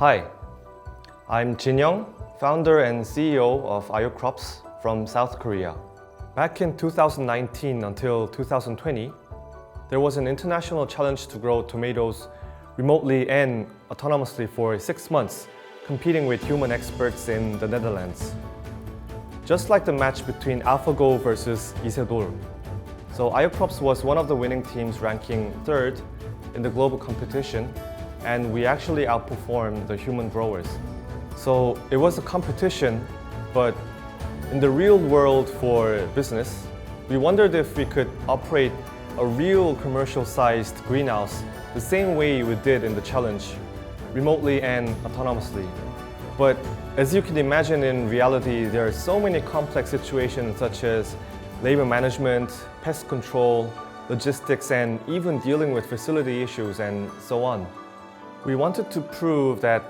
Hi, I'm Jin Young, founder and CEO of Aiyokrop스 from South Korea. Back in 2019 until 2020, there was an international challenge to grow tomatoes remotely and autonomously for 6 months, competing with human experts in the Netherlands. Just like the match between AlphaGo versus Isedol. So Aiyokrop스 was one of the winning teams, ranking 3rd in the global competition, and we actually outperformed the human growers. So it was a competition, but in the real world for business, we wondered if we could operate a real commercial-sized greenhouse the same way we did in the challenge, remotely and autonomously. But as you can imagine, in reality, there are so many complex situations such as labor management, pest control, logistics, and even dealing with facility issues and so on. We wanted to prove that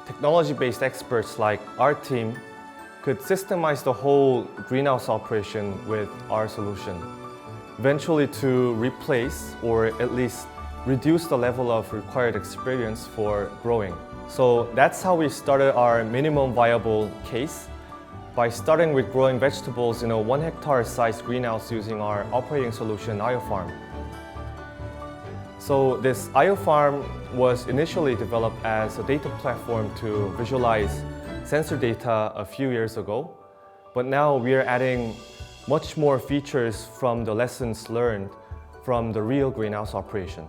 technology-based experts like our team could systemize the whole greenhouse operation with our solution, eventually to replace or at least reduce the level of required experience for growing. So that's how we started our minimum viable case, by starting with growing vegetables in a 1 hectare sized greenhouse using our operating solution IoFarm. So this IoFarm was initially developed as a data platform to visualize sensor data a few years ago, but now we are adding much more features from the lessons learned from the real greenhouse operation.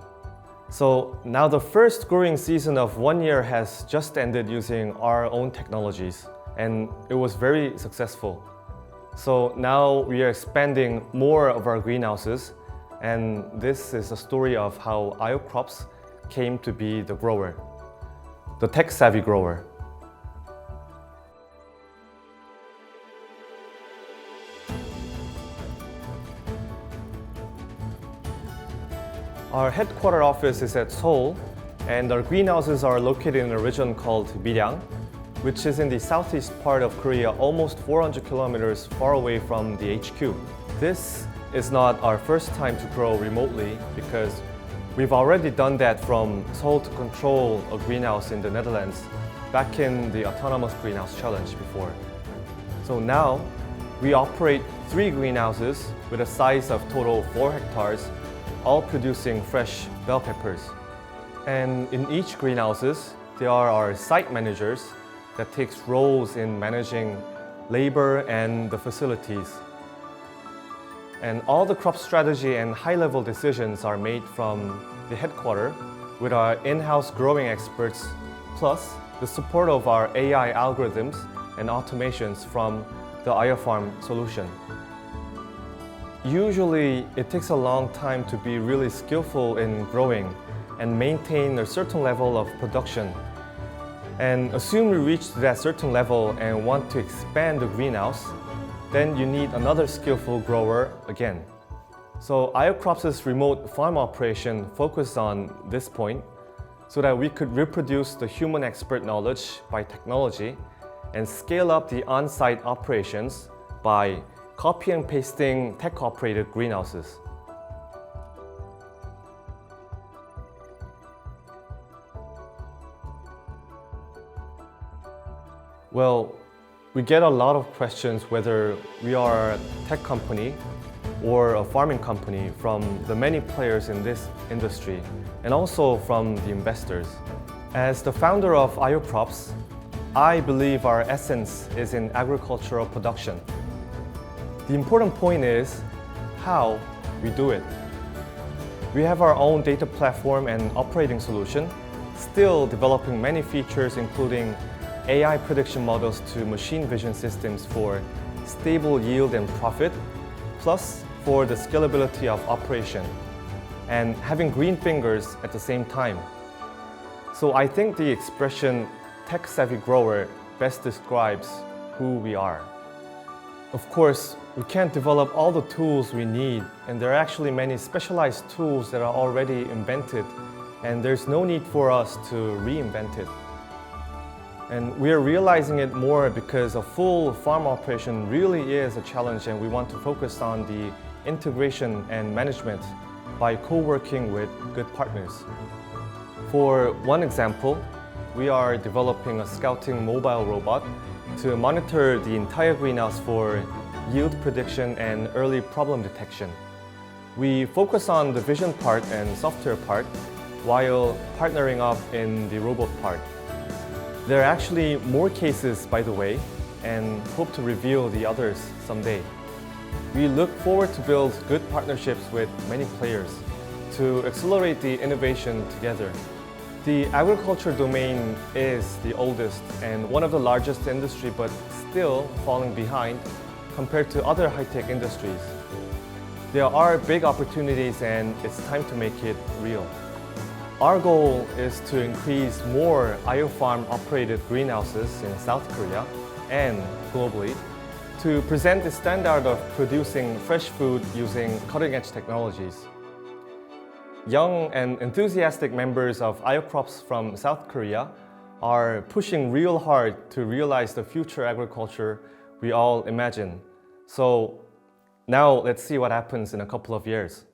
So now the first growing season of 1 year has just ended using our own technologies, and it was very successful. So now we are expanding more of our greenhouses, and this is a story of how Aiyokrop스 came to be the grower, the tech-savvy grower. Our headquarter office is at Seoul, and our greenhouses are located in a region called Miryang, which is in the southeast part of Korea, almost 400 kilometers far away from the HQ. This is not our first time to grow remotely, because we've already done that from Seoul to control a greenhouse in the Netherlands back in the Autonomous Greenhouse Challenge before. So now we operate 3 greenhouses with a size of total 4 hectares, all producing fresh bell peppers. And in each greenhouses, there are our site managers that takes roles in managing labor and the facilities. And all the crop strategy and high-level decisions are made from the headquarters with our in-house growing experts, plus the support of our AI algorithms and automations from the IoFarm solution. Usually, it takes a long time to be really skillful in growing and maintain a certain level of production. And assume we reach that certain level and want to expand the greenhouse, then you need another skillful grower again. So Aiyokrops's remote farm operation focused on this point so that we could reproduce the human expert knowledge by technology and scale up the on-site operations by copy and pasting tech-operated greenhouses. Well, we get a lot of questions whether we are a tech company or a farming company from the many players in this industry, and also from the investors. As the founder of Aiyokrop스, I believe our essence is in agricultural production. The important point is how we do it. We have our own data platform and operating solution, still developing many features including AI prediction models to machine vision systems for stable yield and profit, plus for the scalability of operation, and having green fingers at the same time. So I think the expression tech-savvy grower best describes who we are. Of course, we can't develop all the tools we need, and there are actually many specialized tools that are already invented, and there's no need for us to reinvent it. And we are realizing it more because a full farm operation really is a challenge, and we want to focus on the integration and management by co-working with good partners. For one example, we are developing a scouting mobile robot to monitor the entire greenhouse for yield prediction and early problem detection. We focus on the vision part and software part while partnering up in the robot part. There are actually more cases, by the way, and hope to reveal the others someday. We look forward to build good partnerships with many players to accelerate the innovation together. The agriculture domain is the oldest and one of the largest industry, but still falling behind compared to other high-tech industries. There are big opportunities and it's time to make it real. Our goal is to increase more IoFarm operated greenhouses in South Korea and globally to present the standard of producing fresh food using cutting-edge technologies. Young and enthusiastic members of a이오크롭스 from South Korea are pushing real hard to realize the future agriculture we all imagine. So now let's see what happens in a couple of years.